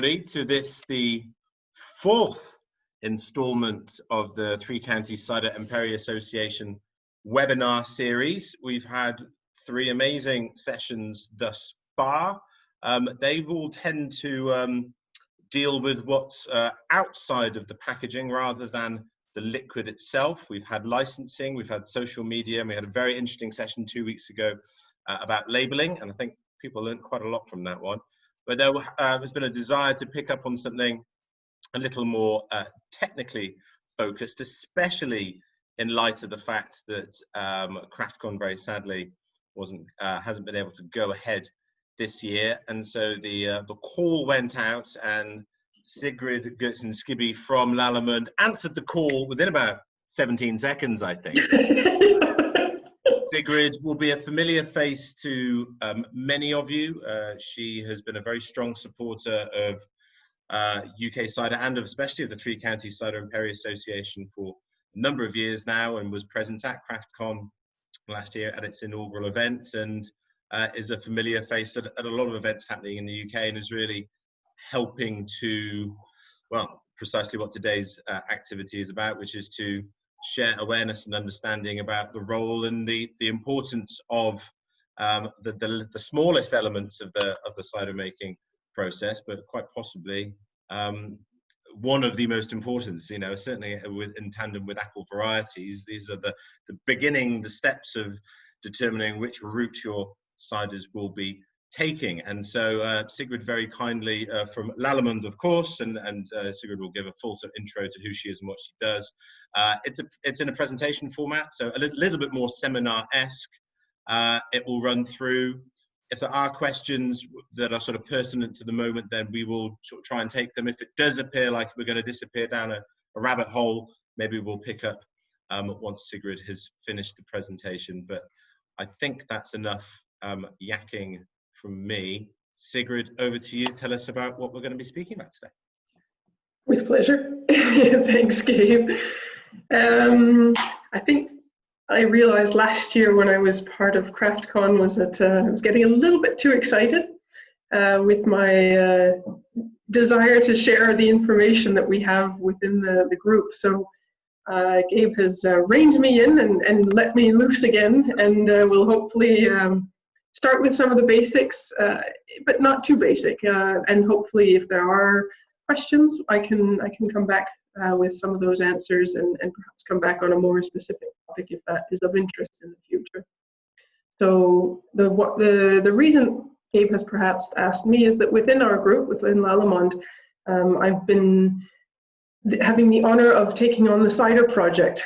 To this, the fourth installment of the Three Counties Cider and Perry Association webinar series. We've had three amazing sessions thus far. They all tend to deal with what's outside of the packaging rather than the liquid itself. We've had licensing, we've had social media, and we had a very interesting session 2 weeks ago about labeling, and I think people learned quite a lot from that one. But there has been a desire to pick up on something a little more technically focused, especially in light of the fact that CraftCon very sadly hasn't been able to go ahead this year, and so the call went out, and Sigrid Gertsen-Schibbye from Lallemand answered the call within about 17 seconds, I think. Sigrid will be a familiar face to many of you. She has been a very strong supporter of UK cider and especially of the Three Counties Cider and Perry Association for a number of years now, and was present at CraftCon last year at its inaugural event, and is a familiar face at a lot of events happening in the UK, and is really helping to, well, precisely what today's activity is about, which is to share awareness and understanding about the role and the importance of the smallest elements of the cider making process, but quite possibly one of the most important. You know, certainly in tandem with apple varieties, these are the steps of determining which route your ciders will be taking. And so Sigrid very kindly from Lallemand, of course, and Sigrid will give a full sort of intro to who she is and what she does. It's in a presentation format, so a little bit more seminar-esque. It will run through. If there are questions that are sort of pertinent to the moment, then we will sort of try and take them. If it does appear like we're going to disappear down a rabbit hole, maybe we'll pick up once Sigrid has finished the presentation. But I think that's enough yakking from me. Sigrid, over to you. Tell us about what we're going to be speaking about today. With pleasure. Thanks, Gabe. I think I realized last year when I was part of CraftCon was that I was getting a little bit too excited with my desire to share the information that we have within the group. So Gabe has reined me in and let me loose again, and we'll hopefully start with some of the basics, but not too basic. And hopefully, if there are questions, I can come back with some of those answers and perhaps come back on a more specific topic if that is of interest in the future. So the reason Gabe has perhaps asked me is that within our group, within Lallemand, I've been having the honor of taking on the cider project.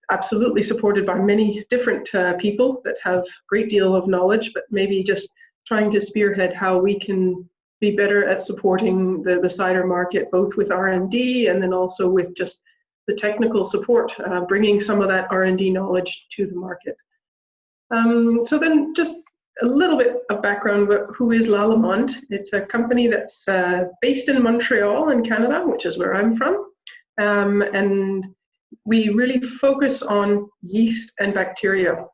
Absolutely supported by many different people that have a great deal of knowledge, but maybe just trying to spearhead how we can be better at supporting the cider market, both with R&D and then also with just the technical support, bringing some of that R&D knowledge to the market. So then just a little bit of background about who is Lallemand. It's a company that's based in Montreal in Canada, which is where I'm from, and we really focus on yeast and bacteria.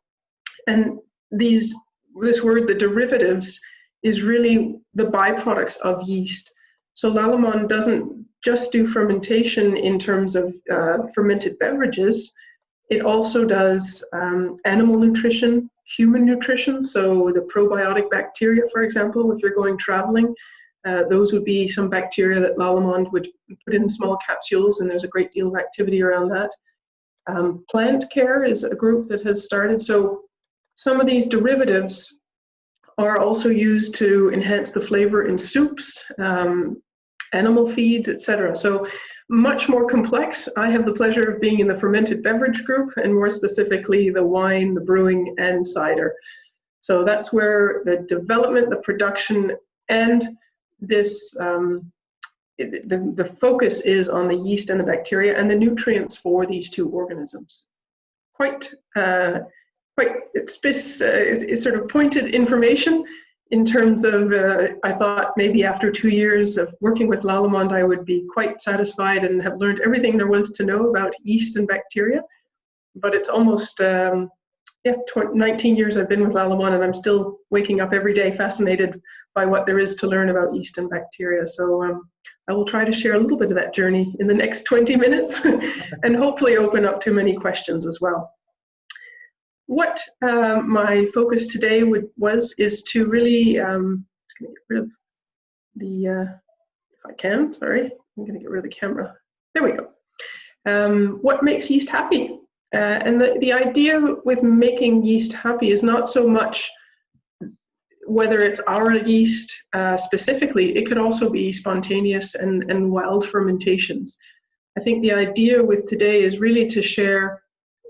And this word, the derivatives, is really the byproducts of yeast. So Lallemand doesn't just do fermentation in terms of fermented beverages. It also does animal nutrition, human nutrition. So the probiotic bacteria, for example, if you're going traveling, those would be some bacteria that Lallemand would put in small capsules, and there's a great deal of activity around that. Plant care is a group that has started. So some of these derivatives are also used to enhance the flavor in soups, animal feeds, etc. So much more complex. I have the pleasure of being in the fermented beverage group, and more specifically the wine, the brewing, and cider. So that's where the development, the production, and this the focus is on the yeast and the bacteria and the nutrients for these two organisms. It's sort of pointed information in terms of, I thought maybe after 2 years of working with Lallemand, I would be quite satisfied and have learned everything there was to know about yeast and bacteria. But it's almost 19 years I've been with Lallemand, and I'm still waking up every day fascinated by what there is to learn about yeast and bacteria. So I will try to share a little bit of that journey in the next 20 minutes and hopefully open up to many questions as well. What my focus today is to really, just going to get rid of the, if I can, sorry, I'm going to get rid of the camera. There we go. What makes yeast happy? And the idea with making yeast happy is not so much whether it's our yeast specifically. It could also be spontaneous and wild fermentations. I think the idea with today is really to share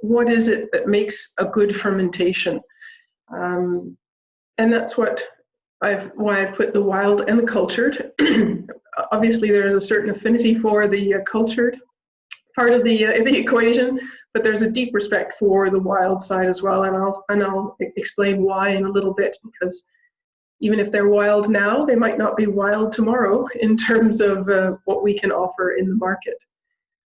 what is it that makes a good fermentation. And that's why I've put the wild and the cultured. Obviously, there is a certain affinity for the cultured part of the equation, but there's a deep respect for the wild side as well, and I'll explain why in a little bit, because even if they're wild now, they might not be wild tomorrow in terms of what we can offer in the market.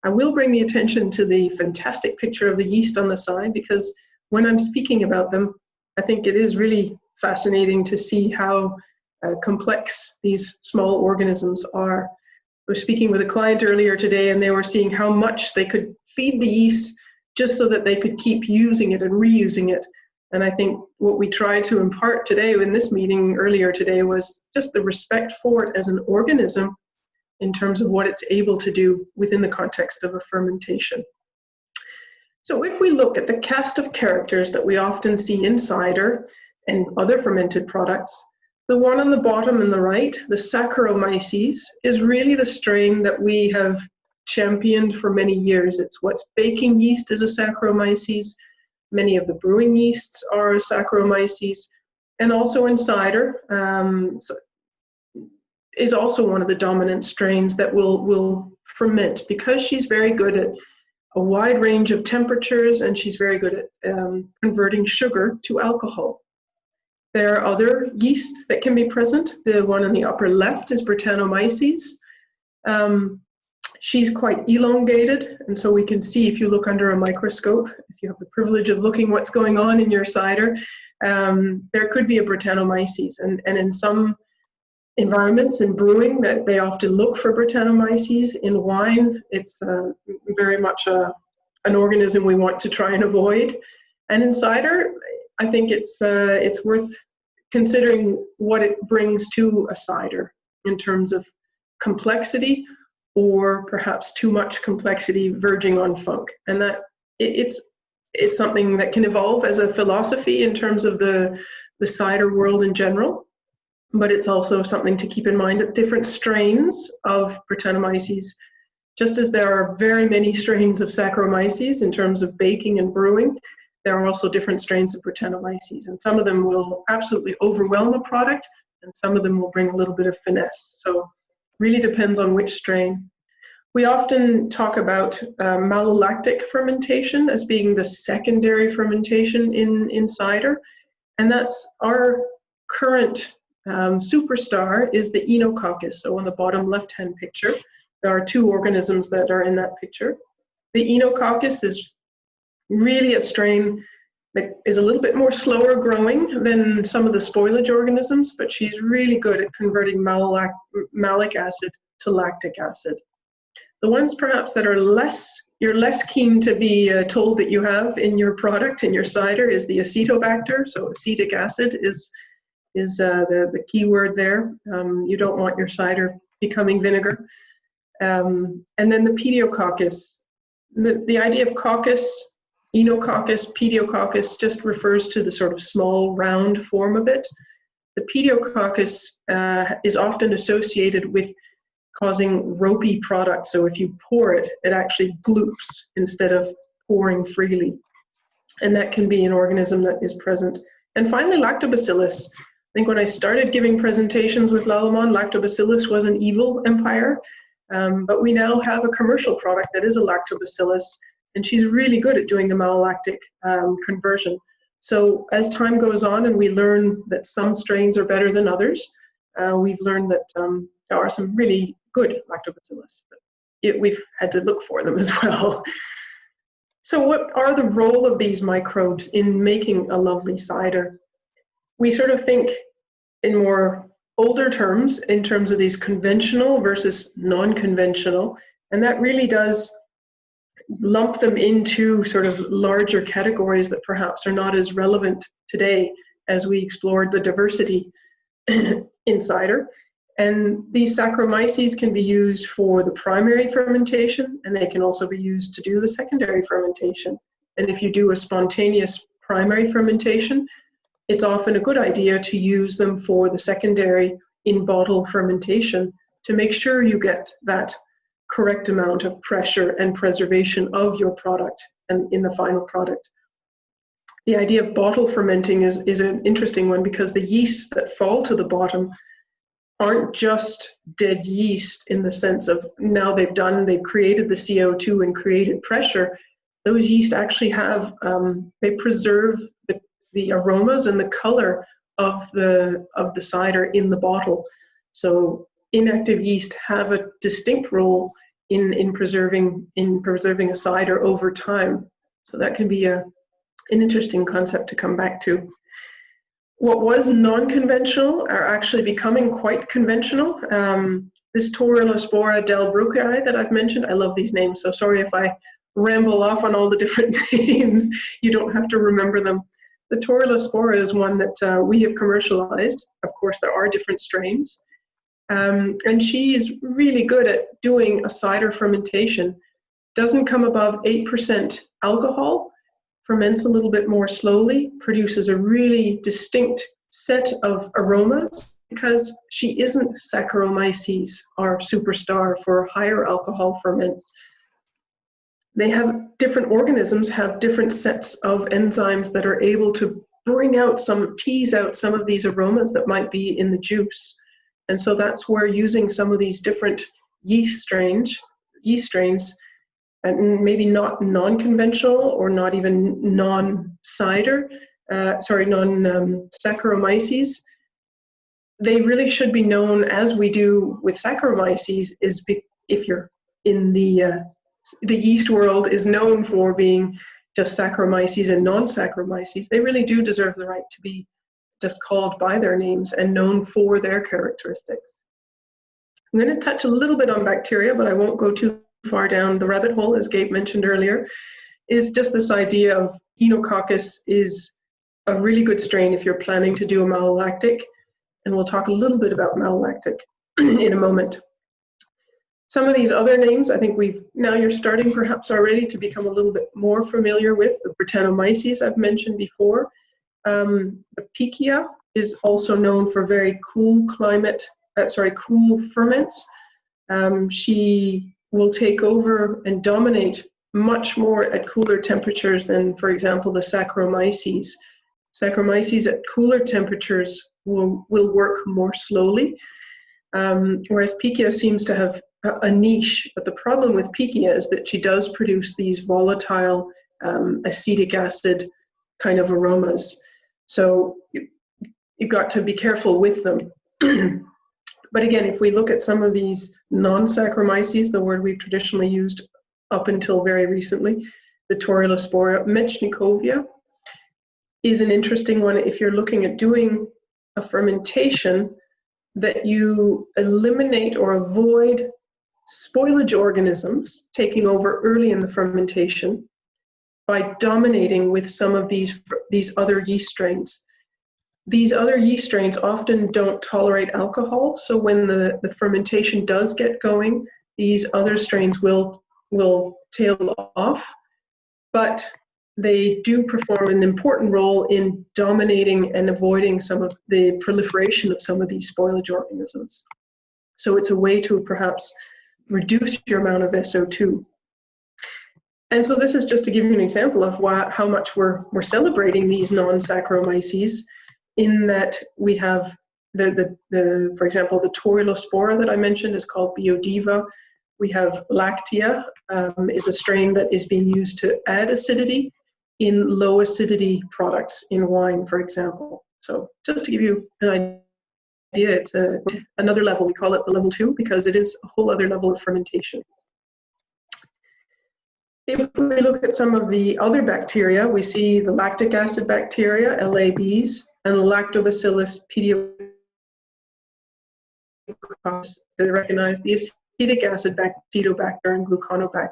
I will bring the attention to the fantastic picture of the yeast on the side, because when I'm speaking about them, I think it is really fascinating to see how complex these small organisms are. I was speaking with a client earlier today, and they were seeing how much they could feed the yeast just so that they could keep using it and reusing it. And I think what we tried to impart today in this meeting earlier today was just the respect for it as an organism in terms of what it's able to do within the context of a fermentation. So if we look at the cast of characters that we often see in cider and other fermented products, the one on the bottom and the right, the Saccharomyces, is really the strain that we have championed for many years. It's what's baking yeast is a Saccharomyces. Many of the brewing yeasts are Saccharomyces, and also in cider is also one of the dominant strains that will ferment, because she's very good at a wide range of temperatures, and she's very good at converting sugar to alcohol. There are other yeasts that can be present. The one on the upper left is Brettanomyces. She's quite elongated, and so we can see if you look under a microscope, if you have the privilege of looking what's going on in your cider, there could be a Brettanomyces, and in some environments in brewing that they often look for Brettanomyces. In wine, it's very much an organism we want to try and avoid. And in cider, I think it's worth considering what it brings to a cider in terms of complexity, or perhaps too much complexity verging on funk. And that it's something that can evolve as a philosophy in terms of the cider world in general, but it's also something to keep in mind that different strains of Brettanomyces, just as there are very many strains of Saccharomyces in terms of baking and brewing, there are also different strains of Brettanomyces, and some of them will absolutely overwhelm a product, and some of them will bring a little bit of finesse. So really depends on which strain. We often talk about malolactic fermentation as being the secondary fermentation in cider, and that's our current superstar is the Enococcus. So on the bottom left-hand picture, there are two organisms that are in that picture. The Enococcus is really a strain that is a little bit more slower growing than some of the spoilage organisms, but she's really good at converting malic acid to lactic acid. The ones perhaps that are you're less keen to be told that you have in your product, in your cider, is the acetobacter. So acetic acid is the key word there. You don't want your cider becoming vinegar. And then the pediococcus. The idea of coccus, Enococcus, pediococcus, just refers to the sort of small round form of it. The pediococcus is often associated with causing ropey products. So if you pour it, it actually gloops instead of pouring freely. And that can be an organism that is present. And finally, lactobacillus. I think when I started giving presentations with Lallemand, lactobacillus was an evil empire. But we now have a commercial product that is a lactobacillus, and she's really good at doing the malolactic conversion. So as time goes on and we learn that some strains are better than others, we've learned that there are some really good lactobacillus, but we've had to look for them as well. So what are the role of these microbes in making a lovely cider? We sort of think in more older terms in terms of these conventional versus non-conventional, and that really does lump them into sort of larger categories that perhaps are not as relevant today as we explored the diversity in cider. And these Saccharomyces can be used for the primary fermentation, and they can also be used to do the secondary fermentation. And if you do a spontaneous primary fermentation, it's often a good idea to use them for the secondary in-bottle fermentation to make sure you get that correct amount of pressure and preservation of your product and in the final product. The idea of bottle fermenting is an interesting one, because the yeast that fall to the bottom aren't just dead yeast in the sense of now they've created the CO2 and created pressure. Those yeast actually have, they preserve the aromas and the color of the cider in the bottle. So inactive yeast have a distinct role in preserving a cider over time. So that can be an interesting concept to come back to. What was non-conventional are actually becoming quite conventional. This Torulaspora delbrueckii that I've mentioned, I love these names, so sorry if I ramble off on all the different names. You don't have to remember them. The Torulaspora is one that we have commercialized. Of course, there are different strains. And she is really good at doing a cider fermentation. Doesn't come above 8% alcohol, ferments a little bit more slowly, produces a really distinct set of aromas, because she isn't Saccharomyces, our superstar for higher alcohol ferments. They have different organisms, have different sets of enzymes that are able to tease out some of these aromas that might be in the juice. And so that's where using some of these different yeast strains, and maybe not non-conventional or not even non-cider, non-Saccharomyces, they really should be known, as we do with Saccharomyces, if you're in the yeast world is known for being just Saccharomyces and non-Saccharomyces. They really do deserve the right to be just called by their names and known for their characteristics. I'm going to touch a little bit on bacteria, but I won't go too far down the rabbit hole, as Gabe mentioned earlier. Is just this idea of Enococcus is a really good strain if you're planning to do a malolactic, and we'll talk a little bit about malolactic in a moment. Some of these other names, I think now you're starting perhaps already to become a little bit more familiar with. The Brettanomyces I've mentioned before. The Pichia is also known for very cool ferments. She will take over and dominate much more at cooler temperatures than, for example, the Saccharomyces. Saccharomyces at cooler temperatures will work more slowly, whereas Pichia seems to have a niche. But the problem with Pichia is that she does produce these volatile acetic acid kind of aromas. So you've got to be careful with them. But again, if we look at some of these non-Saccharomyces, the word we've traditionally used up until very recently, the Torulaspora mechnicovia is an interesting one if you're looking at doing a fermentation that you eliminate or avoid spoilage organisms taking over early in the fermentation by dominating with some of these other yeast strains. These other yeast strains often don't tolerate alcohol, so when the fermentation does get going, these other strains will tail off, but they do perform an important role in dominating and avoiding some of the proliferation of some of these spoilage organisms. So it's a way to perhaps reduce your amount of SO2. And so this is just to give you an example of how much we're celebrating these non-Saccharomyces, in that we have for example, the Torulaspora that I mentioned is called Biodiva. We have Lactia, is a strain that is being used to add acidity in low acidity products in wine, for example. So just to give you an idea, it's another level. We call it the level 2 because it is a whole other level of fermentation. If we look at some of the other bacteria, we see the lactic acid bacteria, LABs, and Lactobacillus glucose to recognize the acetic acid Bacteobacter and Gluconobacter.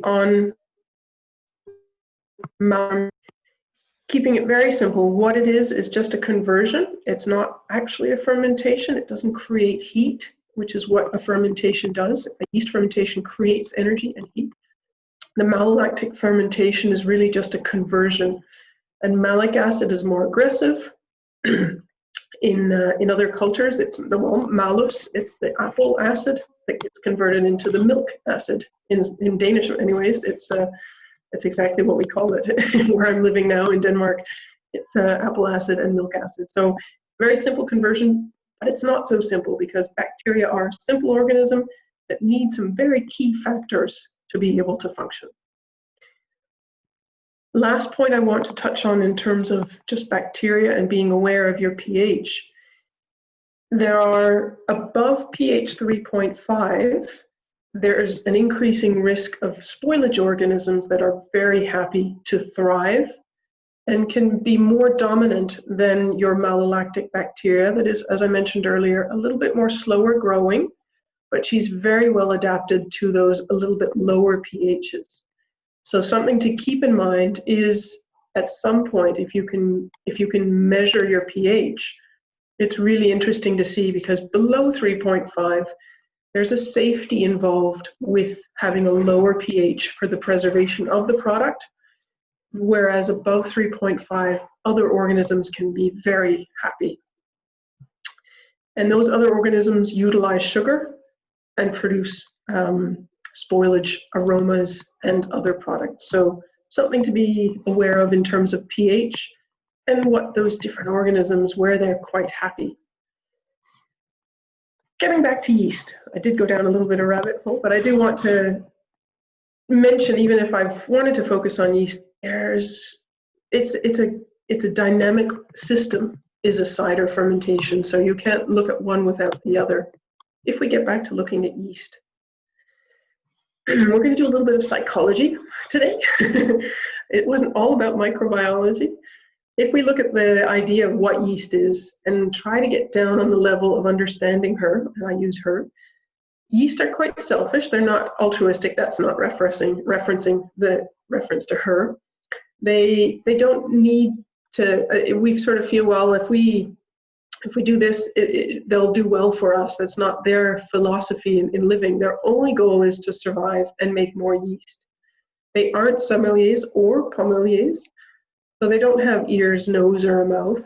On keeping it very simple, what it is just a conversion. It's not actually a fermentation. It doesn't create heat, which is what a fermentation does. A yeast fermentation creates energy and heat. The malolactic fermentation is really just a conversion, and malic acid is more aggressive. In other cultures, it's the malus, it's the apple acid that gets converted into the milk acid. In Danish, anyways, it's exactly what we call it where I'm living now in Denmark. It's apple acid and milk acid. So very simple conversion, but it's not so simple because bacteria are a simple organism that need some very key factors to be able to function. Last point I want to touch on in terms of just bacteria and being aware of your pH. There are above pH 3.5, there's an increasing risk of spoilage organisms that are very happy to thrive and can be more dominant than your malolactic bacteria that is, as I mentioned earlier, a little bit more slower growing, but she's very well adapted to those a little bit lower pHs. So something to keep in mind is at some point, if you can measure your pH, it's really interesting to see because below 3.5, there's a safety involved with having a lower pH for the preservation of the product, whereas above 3.5, other organisms can be very happy. And those other organisms utilize sugar and produce spoilage, aromas, and other products. So something to be aware of in terms of pH and what those different organisms, where they're quite happy. Getting back to yeast, I did go down a little bit of rabbit hole, but I do want to mention, even if I've wanted to focus on yeast, it's a dynamic system, is a cider fermentation, so you can't look at one without the other. If we get back to looking at yeast, we're going to do a little bit of psychology today. It wasn't all about microbiology. If we look at the idea of what yeast is and try to get down on the level of understanding her, and I use her, yeast are quite selfish. They're not altruistic. That's not referencing the reference to her. They don't need to, we sort of feel, well, if we do this, they'll do well for us. That's not their philosophy in living. Their only goal is to survive and make more yeast. They aren't sommeliers or pommeliers, so they don't have ears, nose, or a mouth.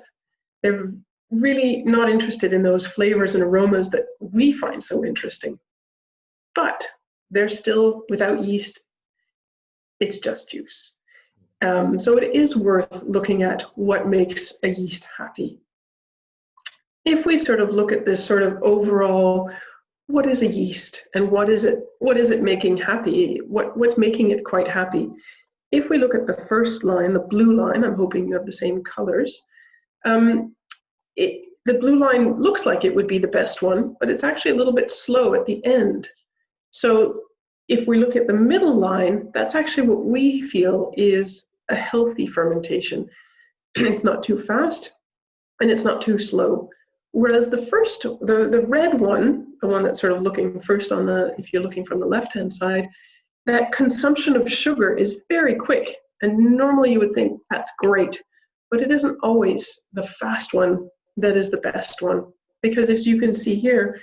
They're really not interested in those flavors and aromas that we find so interesting. But they're still, without yeast, it's just juice. So it is worth looking at what makes a yeast happy. If we sort of look at this sort of overall, what is a yeast and what is it making happy? What's making it quite happy? If we look at the first line, the blue line, I'm hoping you have the same colors. The blue line looks like it would be the best one, but it's actually a little bit slow at the end. So if we look at the middle line, that's actually what we feel is a healthy fermentation. It's not too fast and it's not too slow. Whereas the red one, the one that's sort of looking first on if you're looking from the left-hand side, that consumption of sugar is very quick. And normally you would think that's great, but it isn't always the fast one that is the best one. Because as you can see here,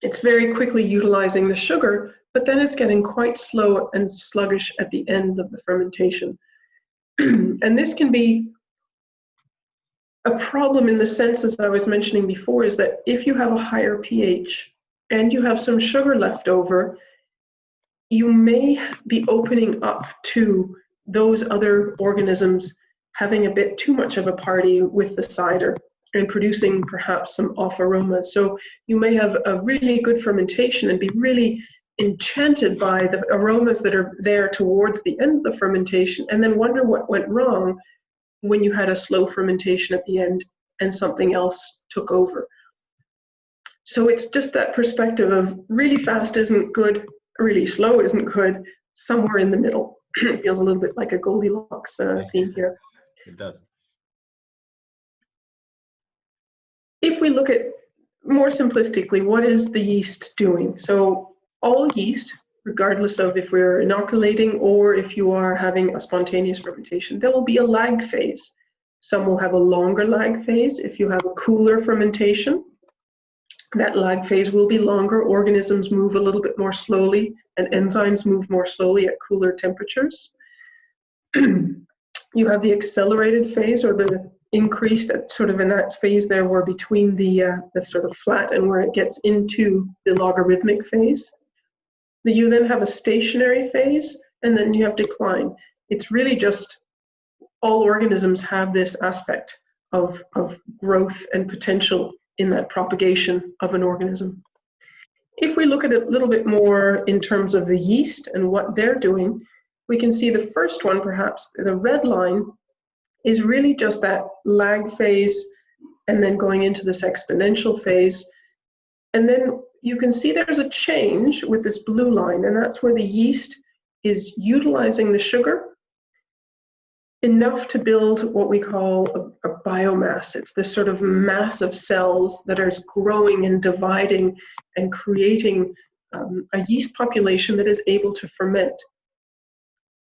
it's very quickly utilizing the sugar, but then it's getting quite slow and sluggish at the end of the fermentation. And this can be a problem in the sense, as I was mentioning before, is that if you have a higher pH and you have some sugar left over, you may be opening up to those other organisms having a bit too much of a party with the cider and producing perhaps some off aromas. So you may have a really good fermentation and be really enchanted by the aromas that are there towards the end of the fermentation, and then wonder what went wrong when you had a slow fermentation at the end and something else took over. So it's just that perspective of really fast isn't good, really slow isn't good, somewhere in the middle. It feels a little bit like a Goldilocks theme here. It does. if we look at more simplistically, what is the yeast doing? So all yeast, regardless of if we're inoculating or if you are having a spontaneous fermentation, there will be a lag phase. Some will have a longer lag phase. If you have a cooler fermentation, that lag phase will be longer. Organisms move a little bit more slowly, and enzymes move more slowly at cooler temperatures. You have the accelerated phase, or the increased at sort of in that phase there where between the sort of flat and where it gets into the logarithmic phase. You then have a stationary phase, and then you have decline. It's really just all organisms have this aspect of growth and potential in that propagation of an organism. If we look at it a little bit more in terms of the yeast and what they're doing, we can see the first one, perhaps the red line, is really just that lag phase and then going into this exponential phase. And then you can see there's a change with this blue line, and that's where the yeast is utilizing the sugar enough to build what we call a biomass. It's this sort of mass of cells that are growing and dividing and creating a yeast population that is able to ferment.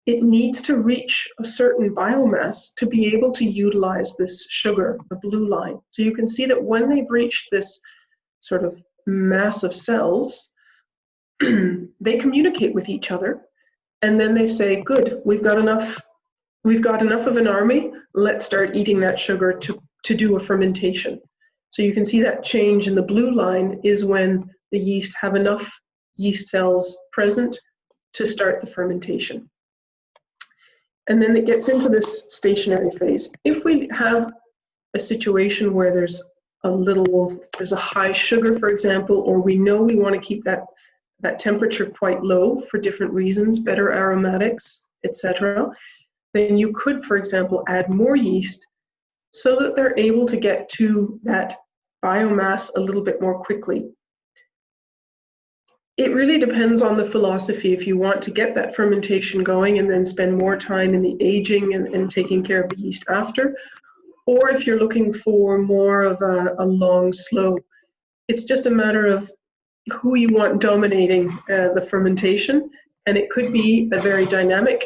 It needs to reach a certain biomass to be able to utilize this sugar, the blue line. So you can see that when they've reached this sort of mass of cells, they communicate with each other, and then they say, good, we've got enough of an army, let's start eating that sugar to do a fermentation. So you can see that change in the blue line is when the yeast have enough yeast cells present to start the fermentation. And then it gets into this stationary phase. If we have a situation where there's a high sugar, for example, or we know we want to keep that temperature quite low for different reasons, better aromatics, etc., then you could, for example, add more yeast so that they're able to get to that biomass a little bit more quickly. It really depends on the philosophy. If you want to get that fermentation going and then spend more time in the aging and taking care of the yeast after, or if you're looking for more of a long, slow, it's just a matter of who you want dominating the fermentation. And it could be a very dynamic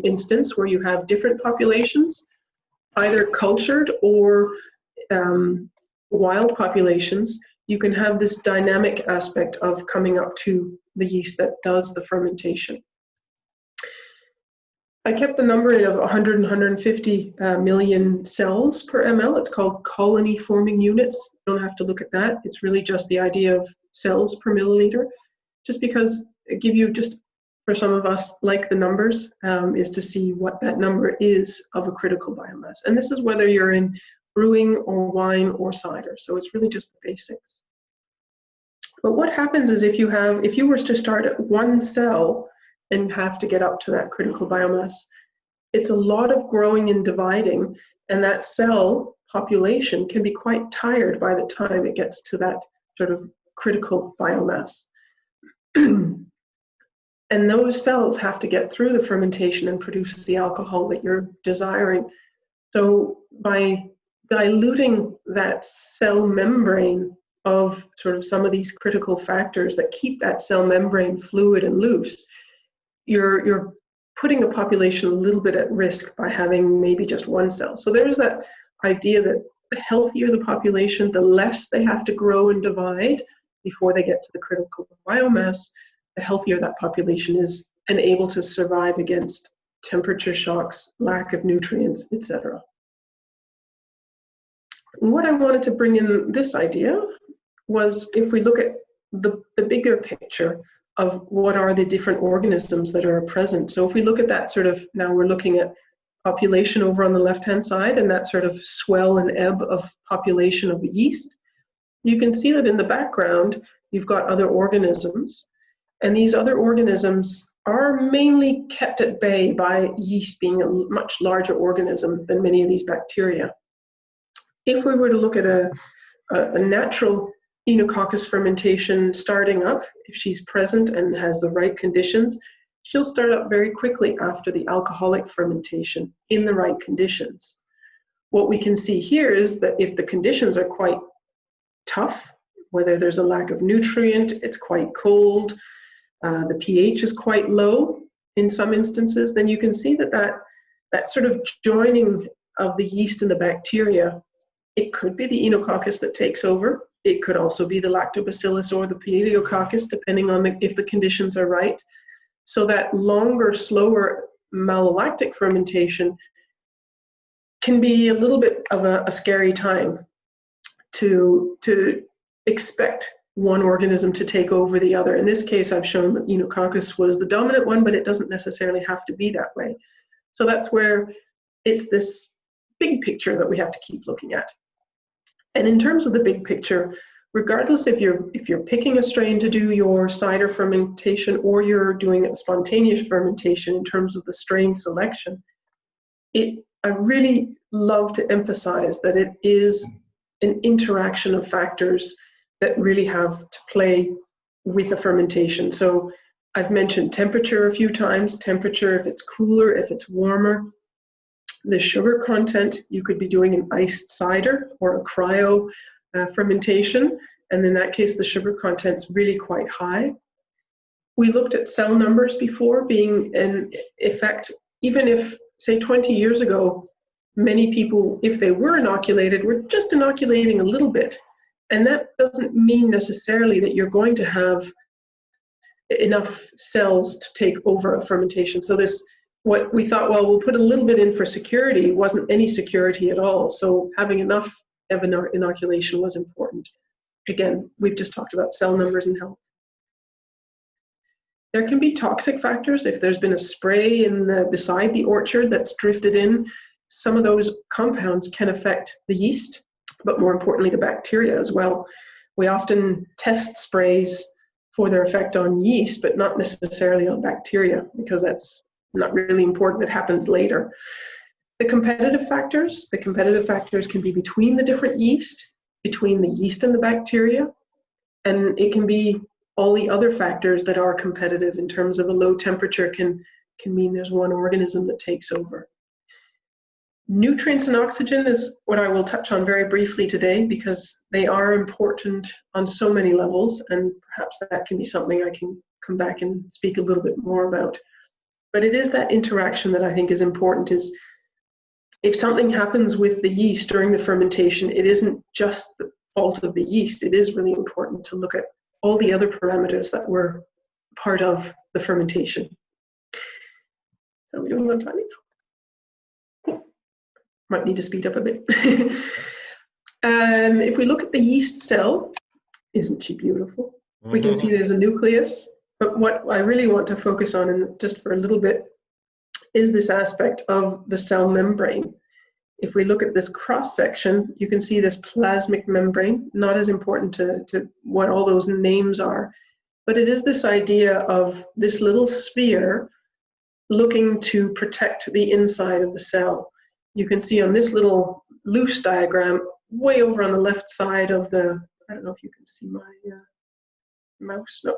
instance where you have different populations, either cultured or wild populations. You can have this dynamic aspect of coming up to the yeast that does the fermentation. I kept the number of 100 and 150 million cells per ml. It's called colony forming units. You don't have to look at that. It's really just the idea of cells per milliliter, just because it gives you, just for some of us like the numbers, is to see what that number is of a critical biomass. And this is whether you're in brewing or wine or cider. So it's really just the basics. But what happens is if you were to start at one cell and have to get up to that critical biomass, it's a lot of growing and dividing, and that cell population can be quite tired by the time it gets to that sort of critical biomass. And those cells have to get through the fermentation and produce the alcohol that you're desiring. So by diluting that cell membrane of sort of some of these critical factors that keep that cell membrane fluid and loose, you're putting a population a little bit at risk by having maybe just one cell. So there's that idea that the healthier the population, the less they have to grow and divide before they get to the critical biomass, the healthier that population is and able to survive against temperature shocks, lack of nutrients, etc. What I wanted to bring in this idea was, if we look at the bigger picture of what are the different organisms that are present. So if we look at that sort of, now we're looking at population over on the left-hand side, and that sort of swell and ebb of population of yeast, you can see that in the background, you've got other organisms. And these other organisms are mainly kept at bay by yeast being a much larger organism than many of these bacteria. If we were to look at a natural Enococcus fermentation starting up, if she's present and has the right conditions, she'll start up very quickly after the alcoholic fermentation in the right conditions. What we can see here is that if the conditions are quite tough, whether there's a lack of nutrient, it's quite cold, the pH is quite low in some instances, then you can see that sort of joining of the yeast and the bacteria, it could be the Enococcus that takes over. It could also be the Lactobacillus or the Pileococcus, depending on if the conditions are right. So that longer, slower malolactic fermentation can be a little bit of a scary time to expect one organism to take over the other. In this case, I've shown that Enococcus was the dominant one, but it doesn't necessarily have to be that way. So that's where it's this big picture that we have to keep looking at. And in terms of the big picture, regardless if you're picking a strain to do your cider fermentation or you're doing a spontaneous fermentation in terms of the strain selection, I really love to emphasize that it is an interaction of factors that really have to play with a fermentation. So I've mentioned temperature a few times, temperature, if it's cooler, if it's warmer. The sugar content, you could be doing an iced cider or a cryo fermentation, and in that case the sugar content's really quite high. We looked at cell numbers before being an effect. Even if, say, 20 years ago, many people, if they were inoculated, were just inoculating a little bit, and that doesn't mean necessarily that you're going to have enough cells to take over a fermentation. So what we thought, well, we'll put a little bit in for security, wasn't any security at all. So having enough of inoculation was important. Again, we've just talked about cell numbers and health. There can be toxic factors. If there's been a spray beside the orchard that's drifted in, some of those compounds can affect the yeast, but more importantly, the bacteria as well. We often test sprays for their effect on yeast, but not necessarily on bacteria, because that's not really important. It happens later. The competitive factors can be between the different yeast, between the yeast and the bacteria, and it can be all the other factors that are competitive. In terms of a low temperature can mean there's one organism that takes over. Nutrients and oxygen is what I will touch on very briefly today, because they are important on so many levels, and perhaps that can be something I can come back and speak a little bit more about. But it is that interaction that I think is important. Is if something happens with the yeast during the fermentation, it isn't just the fault of the yeast. It is really important to look at all the other parameters that were part of the fermentation. Are we doing on timing? Might need to speed up a bit. If we look at the yeast cell, isn't she beautiful? We can see there's a nucleus, but what I really want to focus on, and just for a little bit, is this aspect of the cell membrane. If we look at this cross section, you can see this plasmic membrane, not as important to what all those names are, but it is this idea of this little sphere looking to protect the inside of the cell. You can see on this little loose diagram, way over on the left side of the, I don't know if you can see my mouse, no.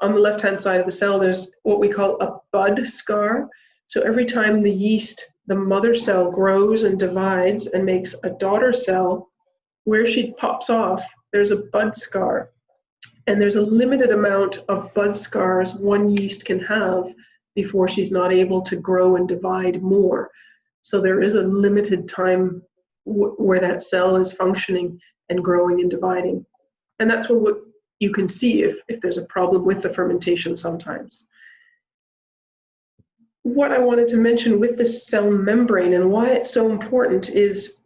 On the left-hand side of the cell, there's what we call a bud scar. So every time the yeast, the mother cell, grows and divides and makes a daughter cell, where she pops off, there's a bud scar. And there's a limited amount of bud scars one yeast can have before she's not able to grow and divide more. So there is a limited time where that cell is functioning and growing and dividing. And that's what you can see if there's a problem with the fermentation sometimes. What I wanted to mention with the cell membrane and why it's so important is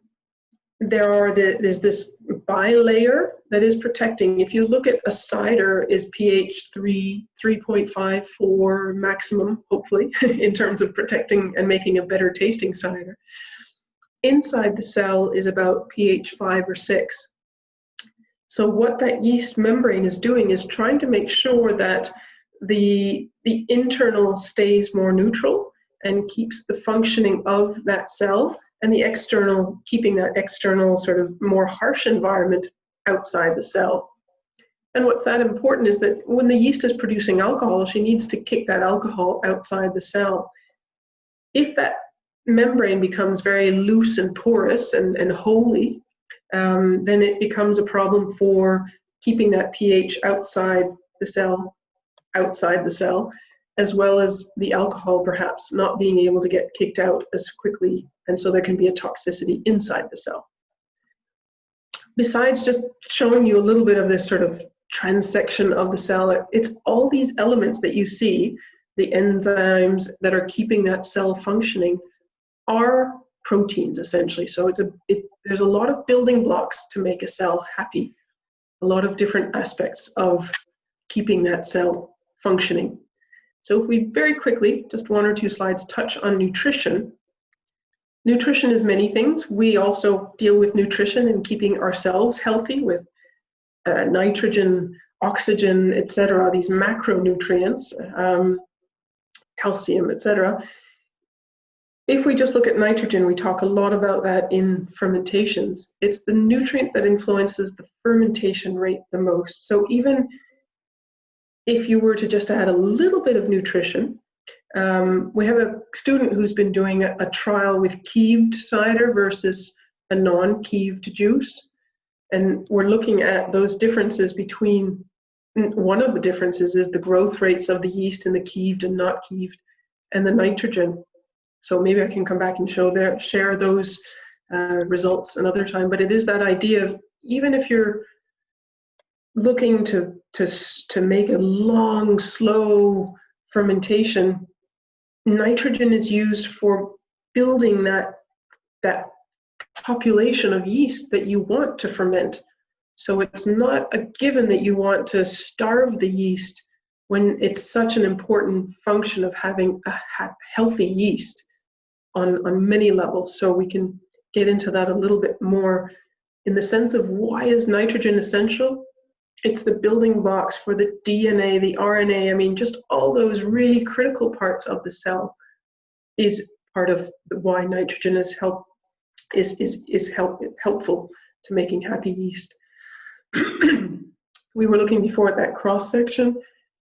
there's this bilayer that is protecting. If you look at a cider, is pH 3.5, 4 maximum, hopefully, in terms of protecting and making a better tasting cider. Inside the cell is about pH 5 or 6. So what that yeast membrane is doing is trying to make sure that the internal stays more neutral and keeps the functioning of that cell, and the external, keeping that external sort of more harsh environment outside the cell. And what's that important is that when the yeast is producing alcohol, she needs to kick that alcohol outside the cell. If that membrane becomes very loose and porous and holy, then it becomes a problem for keeping that pH outside the cell, as well as the alcohol perhaps not being able to get kicked out as quickly, and so there can be a toxicity inside the cell. Besides just showing you a little bit of this sort of transection of the cell, it's all these elements that you see, the enzymes that are keeping that cell functioning, are proteins essentially. So there's a lot of building blocks to make a cell happy, a lot of different aspects of keeping that cell functioning. So if we very quickly, just 1 or 2 slides, touch on nutrition. Nutrition is many things. We also deal with nutrition and keeping ourselves healthy with nitrogen, oxygen, etc., these macronutrients, calcium, etc. If we just look at nitrogen, we talk a lot about that in fermentations. It's the nutrient that influences the fermentation rate the most. So even if you were to just add a little bit of nutrition, we have a student who's been doing a trial with kieved cider versus a non-kieved juice. And we're looking at those differences between, one of the differences is the growth rates of the yeast in the kieved and not kieved, and the nitrogen. So maybe I can come back and share those results another time. But it is that idea of, even if you're looking to make a long, slow fermentation, nitrogen is used for building that population of yeast that you want to ferment. So it's not a given that you want to starve the yeast when it's such an important function of having a healthy yeast on many levels. So we can get into that a little bit more in the sense of, why is nitrogen essential? It's the building blocks for the DNA, the RNA. I mean, just all those really critical parts of the cell is part of why nitrogen is helpful to making happy yeast. We were looking before at that cross section.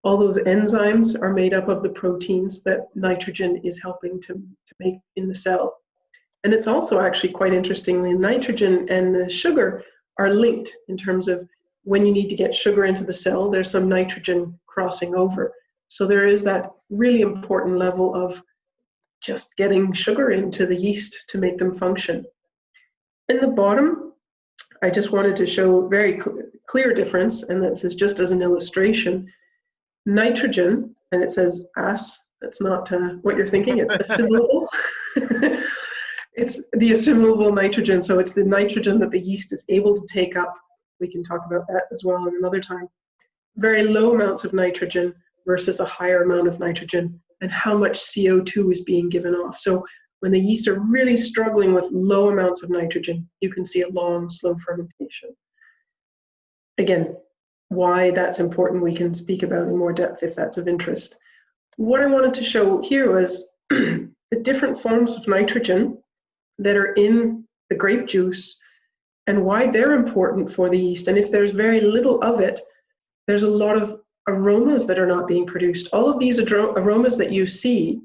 All those enzymes are made up of the proteins that nitrogen is helping to make in the cell. And it's also actually quite interesting, the nitrogen and the sugar are linked in terms of, when you need to get sugar into the cell, there's some nitrogen crossing over. So there is that really important level of just getting sugar into the yeast to make them function. In the bottom, I just wanted to show very clear difference, and this is just as an illustration. Nitrogen, and it says as, that's not what you're thinking, it's assimilable. It's the assimilable nitrogen, so it's the nitrogen that the yeast is able to take up. We can talk about that as well in another time. Very low amounts of nitrogen versus a higher amount of nitrogen, and how much CO2 is being given off. So when the yeast are really struggling with low amounts of nitrogen, you can see a long, slow fermentation. Again, why that's important we can speak about in more depth if that's of interest. What I wanted to show here was the different forms of nitrogen that are in the grape juice and why they're important for the yeast. And if there's very little of it, there's a lot of aromas that are not being produced. All of these aromas that you see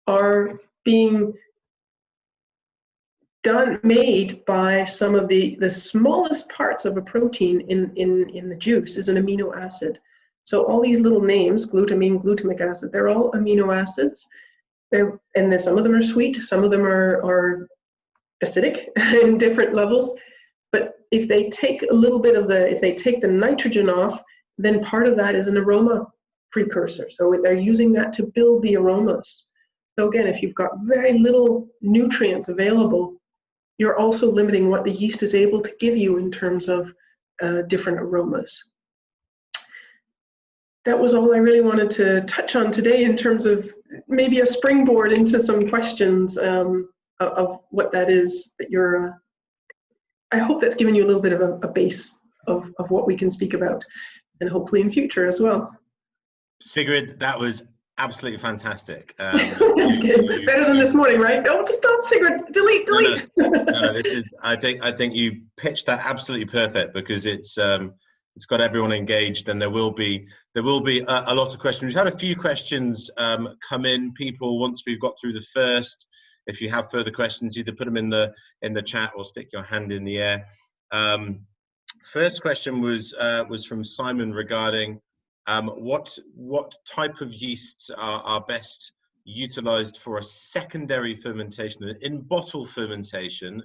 are being made by some of the smallest parts of a protein in the juice is an amino acid. So all these little names, glutamine, glutamic acid, they're all amino acids. And then some of them are sweet, some of them are acidic in different levels. But if they take a little bit of if they take the nitrogen off, then part of that is an aroma precursor. So they're using that to build the aromas. So again, if you've got very little nutrients available, you're also limiting what the yeast is able to give you in terms of different aromas. That was all I really wanted to touch on today in terms of maybe a springboard into some questions of what that is that you're, I hope that's given you a little bit of a base of what we can speak about, and hopefully in future as well. Sigrid, that was absolutely fantastic. It's good. Better than this morning, right? No, stop, Sigrid. Delete. No, this is. I think you pitched that absolutely perfect, because it's got everyone engaged, and there will be a lot of questions. We've had a few questions come in. People, once we've got through the first, if you have further questions, either put them in the chat or stick your hand in the air. First question was from Simon regarding what type of yeasts are best utilized for a secondary fermentation. In bottle fermentation,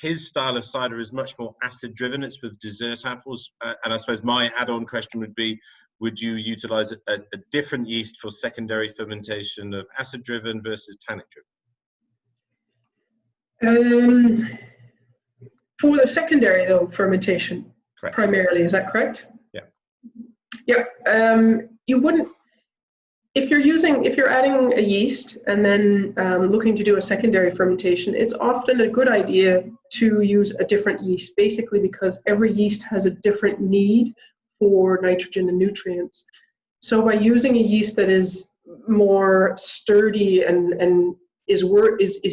his style of cider is much more acid driven. It's with dessert apples, and I suppose my add-on question would be, would you utilize a different yeast for secondary fermentation of acid driven versus tannic driven? For the secondary though fermentation, correct. Primarily, is that correct? Yeah. Yeah. You wouldn't, if you're adding a yeast and then looking to do a secondary fermentation, it's often a good idea to use a different yeast, basically because every yeast has a different need for nitrogen and nutrients. So by using a yeast that is more sturdy and is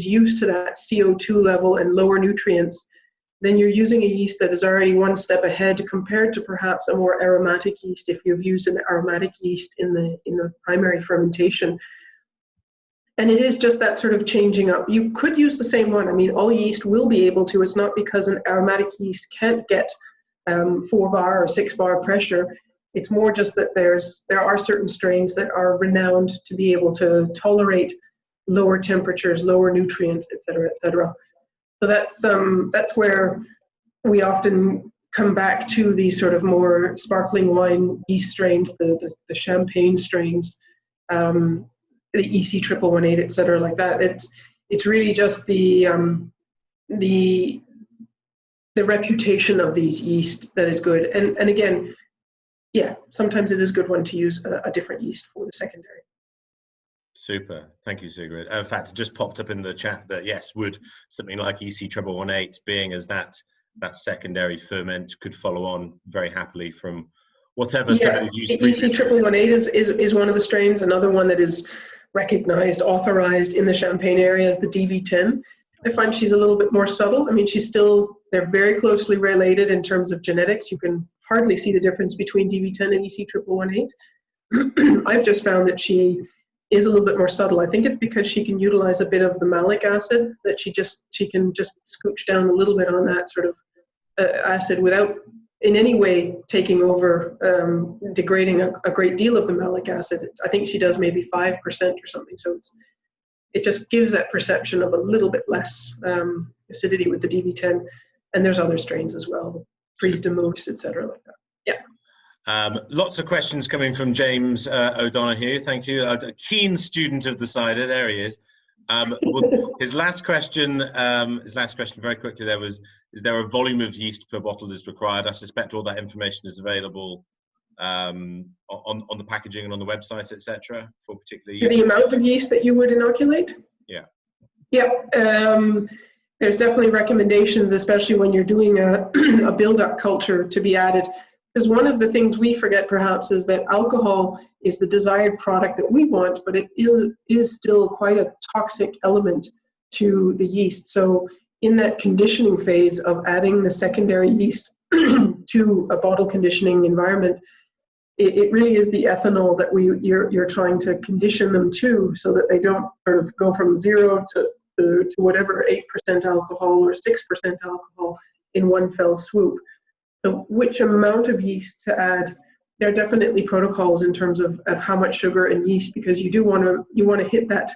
used to that CO2 level and lower nutrients, then you're using a yeast that is already one step ahead compared to perhaps a more aromatic yeast if you've used an aromatic yeast in the primary fermentation. And it is just that sort of changing up. You could use the same one. I mean, all yeast will be able to. It's not because an aromatic yeast can't get 4 bar or 6 bar pressure. It's more just that there are certain strains that are renowned to be able to tolerate lower temperatures, lower nutrients, et cetera, et cetera. So that's where we often come back to these sort of more sparkling wine yeast strains, the champagne strains, the EC118, et cetera, like that. It's really just the reputation of these yeast that is good. And again, yeah, sometimes it is a good one to use a different yeast for the secondary. Super, thank you, Sigrid. In fact, it just popped up in the chat that yes, would something like EC118, being as that secondary ferment, could follow on very happily from whatever somebody used previously. EC118 is one of the strains. Another one that is recognized, authorized in the Champagne area is the DV10. I find she's a little bit more subtle. I mean, they're very closely related in terms of genetics. You can hardly see the difference between DV10 and EC118. I've just found that she is a little bit more subtle. I think it's because she can utilize a bit of the malic acid, that she can just scooch down a little bit on that sort of acid without in any way taking over, degrading a great deal of the malic acid. I think she does maybe 5% or something. So it just gives that perception of a little bit less acidity with the DV10. And there's other strains as well, Prise de Mousse, et cetera, like that. Yeah. Lots of questions coming from James O'Donoghue. Thank you. A keen student of the cider. There he is. His last question very quickly there was, is there a volume of yeast per bottle is required? I suspect all that information is available on the packaging and on the website, etc. for particular yeast. The amount of yeast that you would inoculate? Yeah. Yeah. There's definitely recommendations, especially when you're doing a build-up culture, to be added. Because one of the things we forget perhaps is that alcohol is the desired product that we want, but it is still quite a toxic element to the yeast. So in that conditioning phase of adding the secondary yeast to a bottle conditioning environment, it really is the ethanol that you're trying to condition them to, so that they don't sort of go from 0 to whatever 8% alcohol or 6% alcohol in one fell swoop. So which amount of yeast to add? There are definitely protocols in terms of how much sugar and yeast, because you want to hit that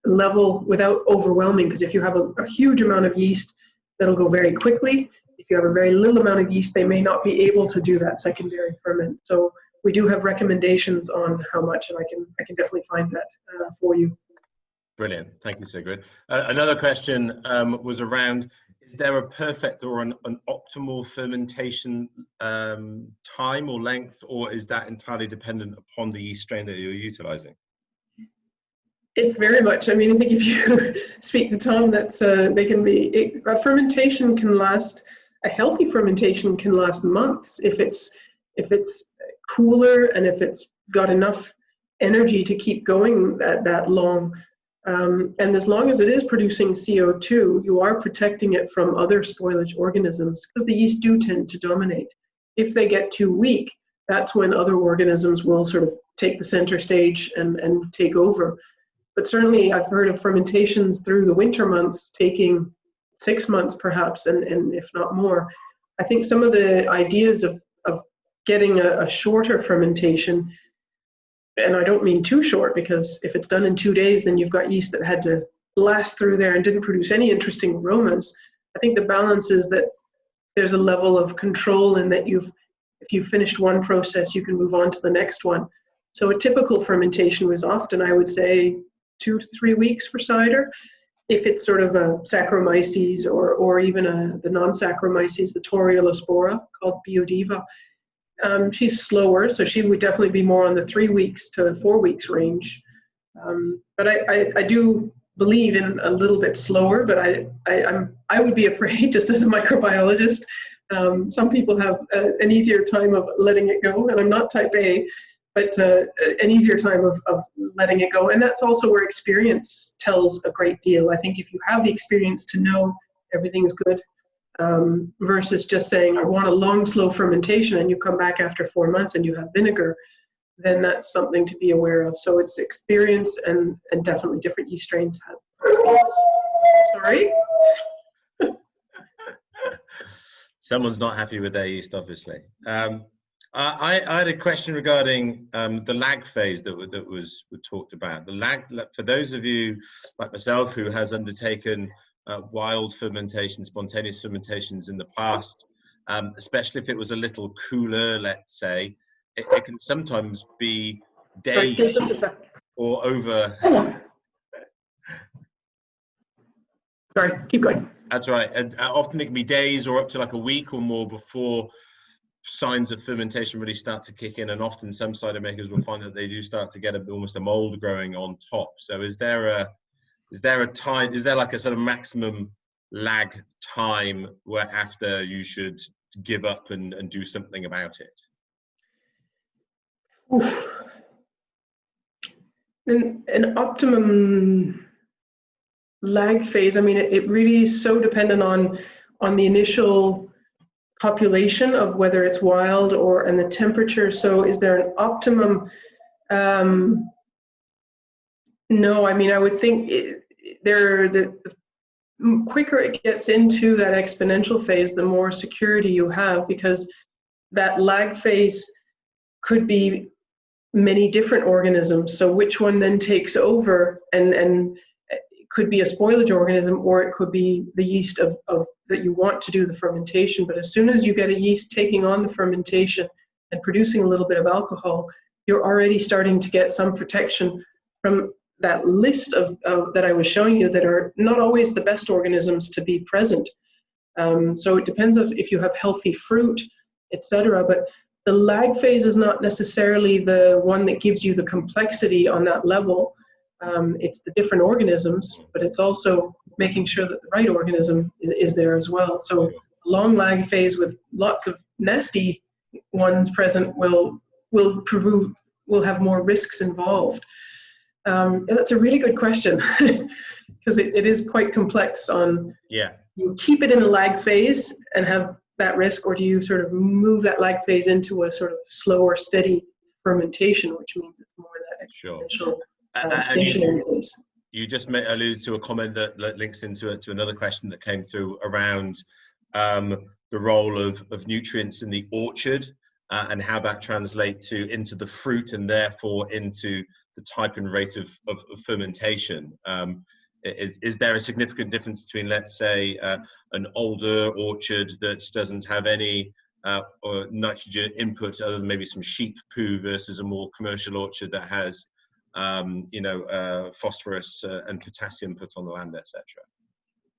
level without overwhelming. Because if you have a huge amount of yeast, that'll go very quickly. If you have a very little amount of yeast, they may not be able to do that secondary ferment. So we do have recommendations on how much, and I can definitely find that for you. Brilliant, thank you, Sigrid. Another question was around, is there a perfect or an optimal fermentation time or length, or is that entirely dependent upon the yeast strain that you're utilizing? It's very much. I mean, I think if you speak to Tom, that's a fermentation can last. A healthy fermentation can last months if it's cooler and if it's got enough energy to keep going that long. And as long as it is producing CO2, you are protecting it from other spoilage organisms, because the yeast do tend to dominate. If they get too weak, that's when other organisms will sort of take the center stage and take over. But certainly I've heard of fermentations through the winter months taking 6 months perhaps, and if not more. I think some of the ideas of getting a shorter fermentation, and I don't mean too short, because if it's done in 2 days, then you've got yeast that had to blast through there and didn't produce any interesting aromas. I think the balance is that there's a level of control in that if you've finished one process, you can move on to the next one. So a typical fermentation was often, I would say, 2 to 3 weeks for cider. If it's sort of a Saccharomyces or even the non-Saccharomyces, the Torreospora, called Biodiva, she's slower, so she would definitely be more on the 3 weeks to 4 weeks range. But I do believe in a little bit slower, but I would be afraid, just as a microbiologist. Some people have an easier time of letting it go, and I'm not type A, but an easier time of letting it go. And that's also where experience tells a great deal. I think if you have the experience to know everything's good, versus just saying, I want a long, slow fermentation, and you come back after 4 months and you have vinegar, then that's something to be aware of. So it's experience, and definitely different yeast strains have experience. Sorry? Someone's not happy with their yeast, obviously. I had a question regarding the lag phase that was talked about. The lag, for those of you like myself who has undertaken wild fermentation, spontaneous fermentations in the past, especially if it was a little cooler, let's say, it can sometimes be days or over. Sorry, keep going. That's right. And often it can be days or up to like a week or more before signs of fermentation really start to kick in, and often some cider makers will find that they do start to get almost a mold growing on top. So is there a time, is there like a sort of maximum lag time where after you should give up and do something about it? Oof. An optimum lag phase, I mean, it really is so dependent on the initial population of whether it's wild and the temperature. So is there an optimum? No, I mean, I would think the quicker it gets into that exponential phase, the more security you have, because that lag phase could be many different organisms. So which one then takes over, and it could be a spoilage organism, or it could be the yeast of that you want to do the fermentation. But as soon as you get a yeast taking on the fermentation and producing a little bit of alcohol, you're already starting to get some protection from that list of that I was showing you, that are not always the best organisms to be present. So it depends if you have healthy fruit, etc. But the lag phase is not necessarily the one that gives you the complexity on that level. It's the different organisms, but it's also making sure that the right organism is there as well. So a long lag phase with lots of nasty ones present will have more risks involved. And that's a really good question, because it is quite complex on, you keep it in a lag phase and have that risk, or do you sort of move that lag phase into a sort of slower, steady fermentation, which means it's more that exponential stationary phase. You just alluded to a comment that links into another question that came through around the role of nutrients in the orchard, and how that translates into the fruit, and therefore into the type and rate of fermentation. Is there a significant difference between, let's say, an older orchard that doesn't have any or nitrogen input other than maybe some sheep poo, versus a more commercial orchard that has phosphorus and potassium put on the land, etc.?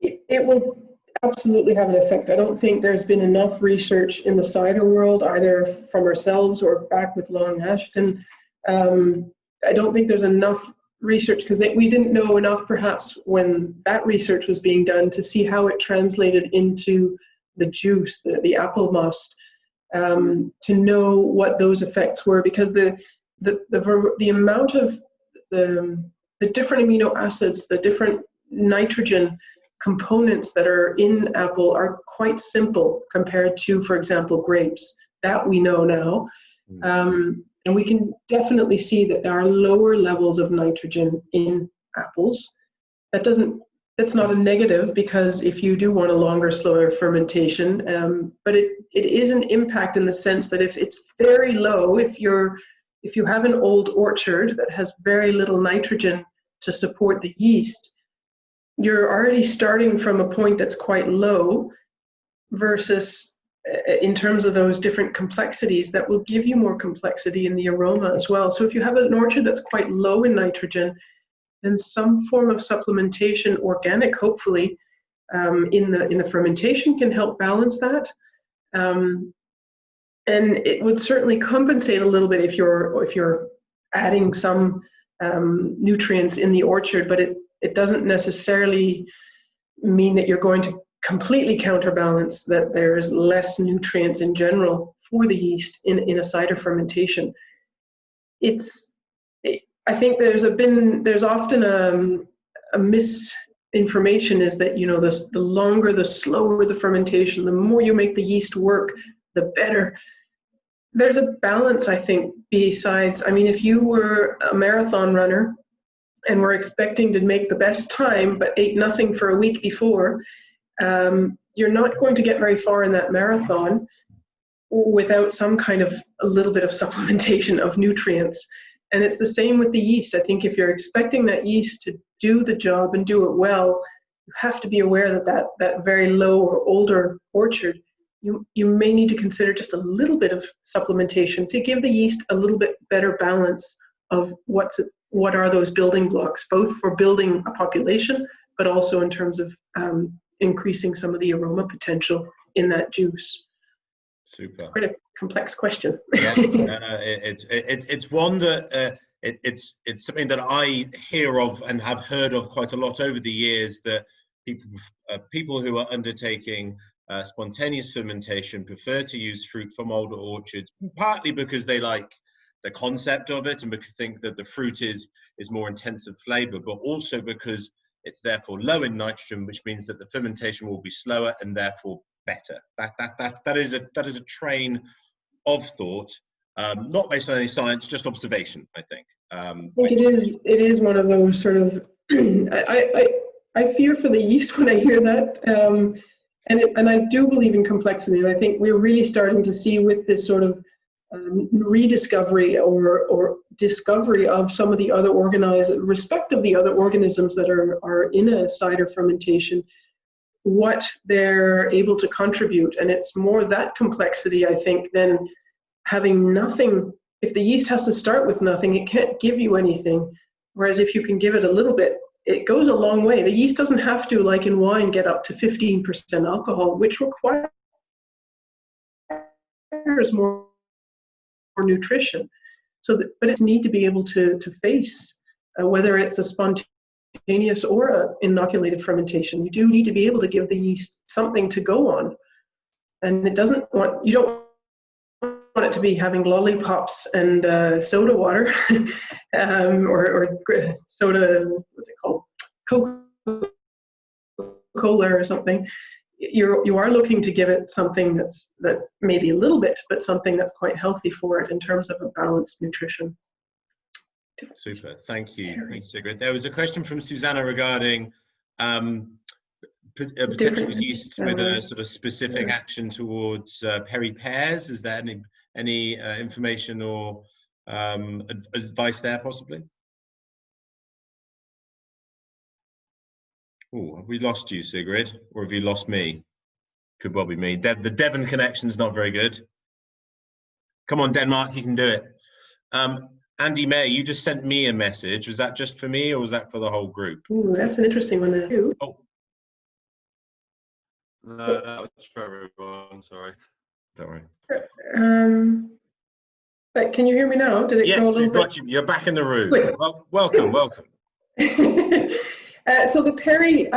It will absolutely have an effect. I don't think there's been enough research in the cider world, either from ourselves or back with Long Ashton. I don't think there's enough research, because we didn't know enough perhaps when that research was being done to see how it translated into the juice, the apple must, to know what those effects were, because the amount of the different amino acids, the different nitrogen components that are in apple are quite simple compared to, for example, grapes. That we know now. And we can definitely see that there are lower levels of nitrogen in apples. That doesn't that's not a negative, because if you do want a longer, slower fermentation, but it is an impact in the sense that if it's very low, if you have an old orchard that has very little nitrogen to support the yeast, you're already starting from a point that's quite low, versus in terms of those different complexities that will give you more complexity in the aroma as well. So if you have an orchard that's quite low in nitrogen, then some form of supplementation, organic hopefully, in the fermentation can help balance that. And it would certainly compensate a little bit if you're adding some nutrients in the orchard, but it doesn't necessarily mean that you're going to completely counterbalance that there's less nutrients in general for the yeast in a cider fermentation. I think there's often a misinformation is that, you know, the longer, the slower the fermentation, the more you make the yeast work, the better. There's a balance, I think, besides, I mean, if you were a marathon runner and were expecting to make the best time, but ate nothing for a week before, you're not going to get very far in that marathon without some kind of a little bit of supplementation of nutrients. And it's the same with the yeast. I think if you're expecting that yeast to do the job and do it well, you have to be aware that very low or older orchard, you may need to consider just a little bit of supplementation to give the yeast a little bit better balance of what are those building blocks, both for building a population, but also in terms of increasing some of the aroma potential in that juice. Super. It's quite a complex question. Yeah, it's one that it's something that I hear of and have heard of quite a lot over the years, that people who are undertaking spontaneous fermentation prefer to use fruit from older orchards, partly because they like the concept of it and because they think that the fruit is more intensive flavor, but also because it's therefore low in nitrogen, which means that the fermentation will be slower and therefore better. That is a train of thought, not based on any science, just observation, I think. I think it is one of those sort of, I fear for the yeast when I hear that. And I do believe in complexity, and I think we're really starting to see with this sort of rediscovery or discovery of some of the other respect of the other organisms that are in a cider fermentation, what they're able to contribute. And it's more that complexity, I think, than having nothing. If the yeast has to start with nothing, it can't give you anything. Whereas if you can give it a little bit, it goes a long way. The yeast doesn't have to, like in wine, get up to 15% alcohol, which requires more nutrition. But it needs to be able to face whether it's a spontaneous or a inoculated fermentation. You do need to be able to give the yeast something to go on, and you don't want it to be having lollipops and soda water or soda, what's it called, Coca-Cola or something. You are looking to give it something that maybe a little bit, but something that's quite healthy for it in terms of a balanced nutrition. Super, thank you, Sigrid. There was a question from Susanna regarding potential yeast with a sort of specific action towards Pears. Is there any information or advice there, possibly? Oh, have we lost you, Sigrid, or have you lost me? Could well be me. The Devon Connection's not very good. Come on, Denmark, you can do it. Andy May, you just sent me a message. Was that just for me, or was that for the whole group? Ooh, that's an interesting one to do. Oh. No, that was for everyone. Sorry. Don't worry. But can you hear me now? Did it go a little we've bit? got you. You're back in the room. Good. Well, welcome. So the Perry,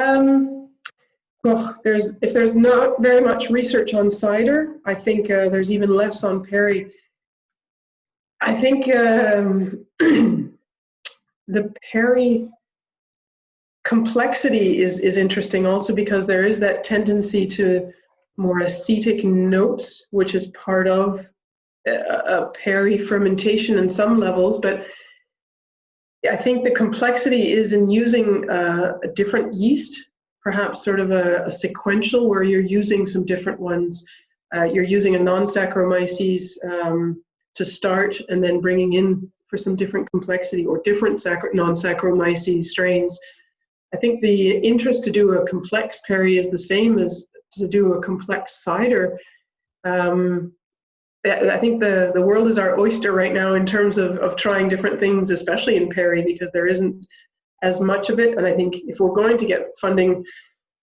if there's not very much research on cider, I think there's even less on Perry. I think the Perry complexity is interesting also because there is that tendency to more acetic notes, which is part of a Perry fermentation in some levels, but I think the complexity is in using a different yeast, perhaps sort of a sequential where you're using some different ones. You're using a non-Saccharomyces to start, and then bringing in for some different complexity or different non-Saccharomyces strains. I think the interest to do a complex perry is the same as to do a complex cider. I think the world is our oyster right now in terms of trying different things, especially in perry, because there isn't as much of it. And I think if we're going to get funding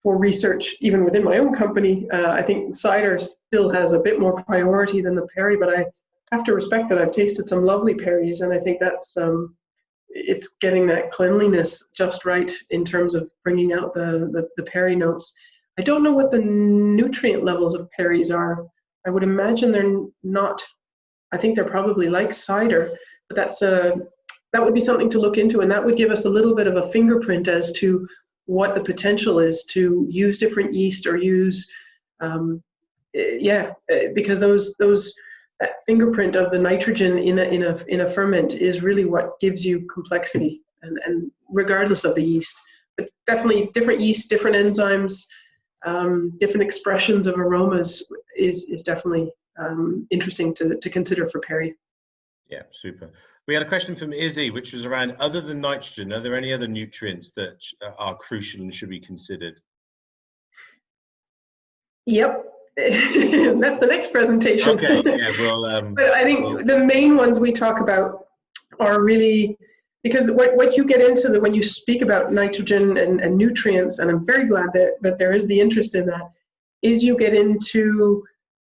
for research, even within my own company, I think cider still has a bit more priority than the perry, but I have to respect that I've tasted some lovely perries, and I think that's it's getting that cleanliness just right in terms of bringing out the perry notes. I don't know what the nutrient levels of perries are. I would imagine they're not, I think they're probably like cider, but that would be something to look into, and that would give us a little bit of a fingerprint as to what the potential is to use different yeast or use, because that fingerprint of the nitrogen in a ferment is really what gives you complexity, and regardless of the yeast. But definitely different yeast, different enzymes, different expressions of aromas is definitely interesting to consider for perry. Yeah, super. We had a question from Izzy, which was around, other than nitrogen, are there any other nutrients that are crucial and should be considered? Yep. That's the next presentation. Okay, yeah, well, but I think the main ones we talk about are really, because what you get into when you speak about nitrogen and nutrients, and I'm very glad that there is the interest in that, is you get into,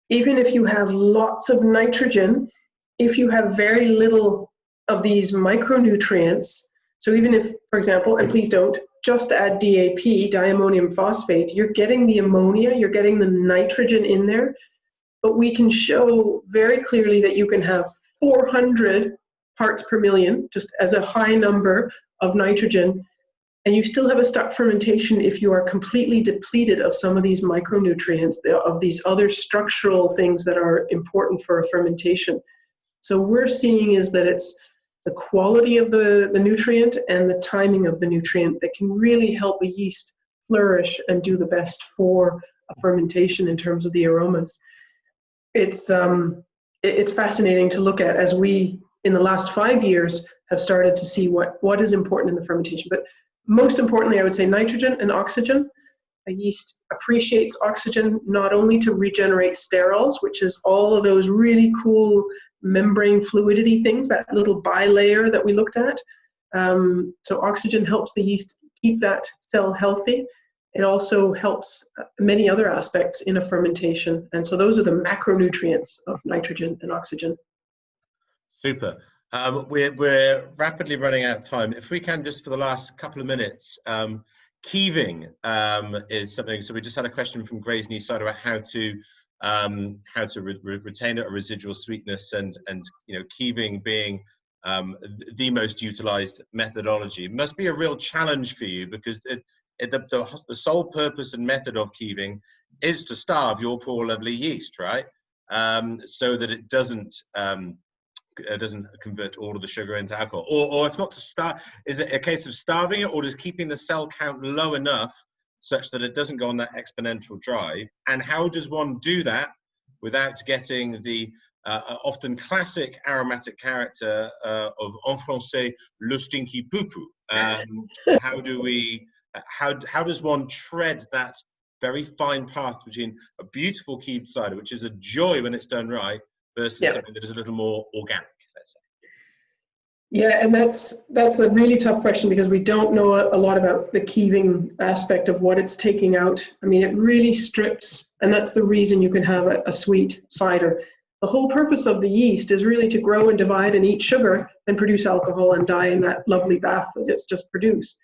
even if you have lots of nitrogen, if you have very little of these micronutrients, so even if, for example, and please don't just add DAP, diammonium phosphate, you're getting the ammonia, you're getting the nitrogen in there, but we can show very clearly that you can have 400 parts per million, just as a high number of nitrogen, and you still have a stuck fermentation if you are completely depleted of some of these micronutrients, of these other structural things that are important for a fermentation. So we're seeing is that it's the quality of the nutrient and the timing of the nutrient that can really help a yeast flourish and do the best for a fermentation in terms of the aromas. It's fascinating to look at, as we, in the last 5 years, have started to see what is important in the fermentation. But most importantly, I would say nitrogen and oxygen. A yeast appreciates oxygen not only to regenerate sterols, which is all of those really cool membrane fluidity things, that little bilayer that we looked at. So oxygen helps the yeast keep that cell healthy. It also helps many other aspects in a fermentation. And so those are the macronutrients of nitrogen and oxygen. Super. We're rapidly running out of time. If we can, just for the last couple of minutes, keeving is something. So we just had a question from Gray's Knee Cider about how to retain a residual sweetness, and keeving being the most utilized methodology. It must be a real challenge for you, because the sole purpose and method of keeving is to starve your poor lovely yeast, right? So that it doesn't convert all of the sugar into alcohol, or if not to starve, is it a case of starving it, or is keeping the cell count low enough such that it doesn't go on that exponential drive? And how does one do that without getting the often classic aromatic character of en français le stinky poo-poo? How does one tread that very fine path between a beautiful keeved cider, which is a joy when it's done right, versus something that is a little more organic, let's say? Yeah, and that's a really tough question, because we don't know a lot about the keeving aspect of what it's taking out. I mean, it really strips, and that's the reason you can have a sweet cider. The whole purpose of the yeast is really to grow and divide and eat sugar and produce alcohol and die in that lovely bath that it's just produced.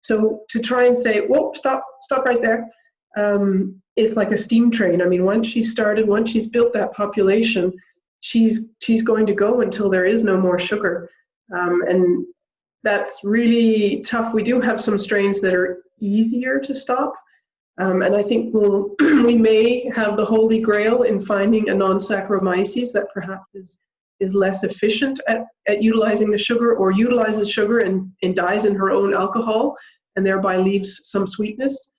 So to try and say, whoa, stop right there. It's like a steam train. I mean, once she's built that population, she's going to go until there is no more sugar. And that's really tough. We do have some strains that are easier to stop. And I think we may have the holy grail in finding a non-Saccharomyces that perhaps is is less efficient at utilizing the sugar, or utilizes sugar and dies in her own alcohol and thereby leaves some sweetness.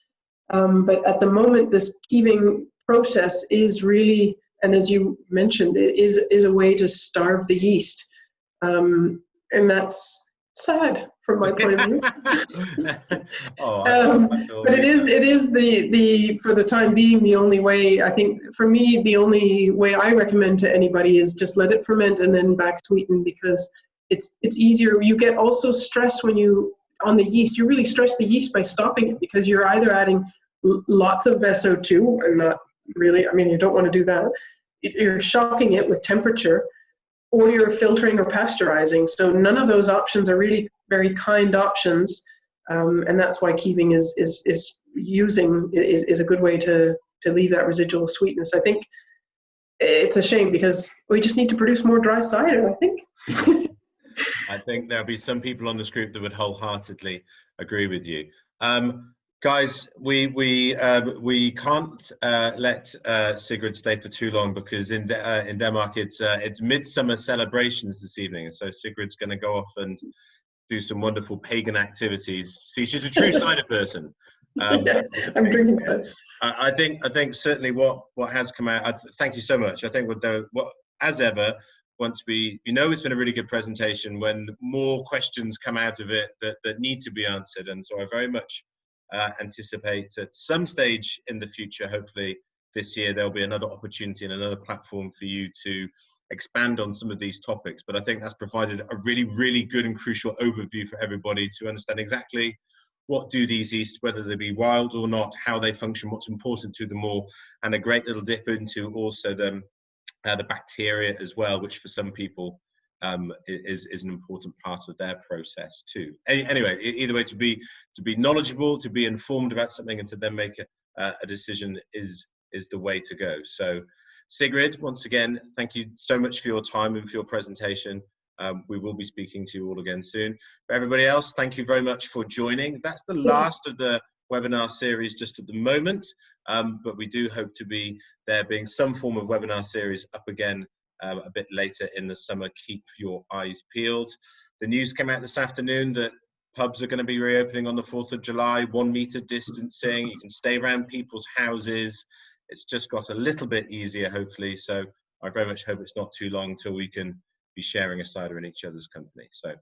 But at the moment, this keeving process is really, and as you mentioned, it is a way to starve the yeast. And that's sad from my point of view. But it is the for the time being, the only way. I think for me, the only way I recommend to anybody is just let it ferment and then back sweeten, because it's easier. You get also stress when you on the yeast. You really stress the yeast by stopping it, because you're either adding lots of SO2 and not really. I mean, you don't want to do that. You're shocking it with temperature, or you're filtering or pasteurizing. So none of those options are really very kind options, and that's why keeving is a good way to leave that residual sweetness. I think it's a shame, because we just need to produce more dry cider, I think. I think there'll be some people on this group that would wholeheartedly agree with you. Guys, we can't let Sigrid stay for too long, because in Denmark it's midsummer celebrations this evening, so Sigrid's going to go off and do some wonderful pagan activities. See, she's a true cider person. Yes, I'm drinking that. I think certainly what has come out. Thank you so much. I think what as ever, once it's been a really good presentation, when more questions come out of it that need to be answered, and so I very much anticipate at some stage in the future, hopefully this year, there'll be another opportunity and another platform for you to expand on some of these topics. But I think that's provided a really, really good and crucial overview for everybody to understand exactly what do these yeasts, whether they be wild or not, how they function, what's important to them all, and a great little dip into also the bacteria as well, which for some people is an important part of their process too. Anyway, either way, to be knowledgeable, to be informed about something, and to then make a decision is the way to go. So Sigrid, once again, thank you so much for your time and for your presentation. We will be speaking to you all again soon. For everybody else, thank you very much for joining. That's the last of the webinar series just at the moment, but we do hope to be there being some form of webinar series up again a bit later in the summer. Keep your eyes peeled. The news came out this afternoon that pubs are going to be reopening on the 4th of July, 1 meter distancing. You can stay around people's houses. It's just got a little bit easier, hopefully. So I very much hope it's not too long till we can be sharing a cider in each other's company. So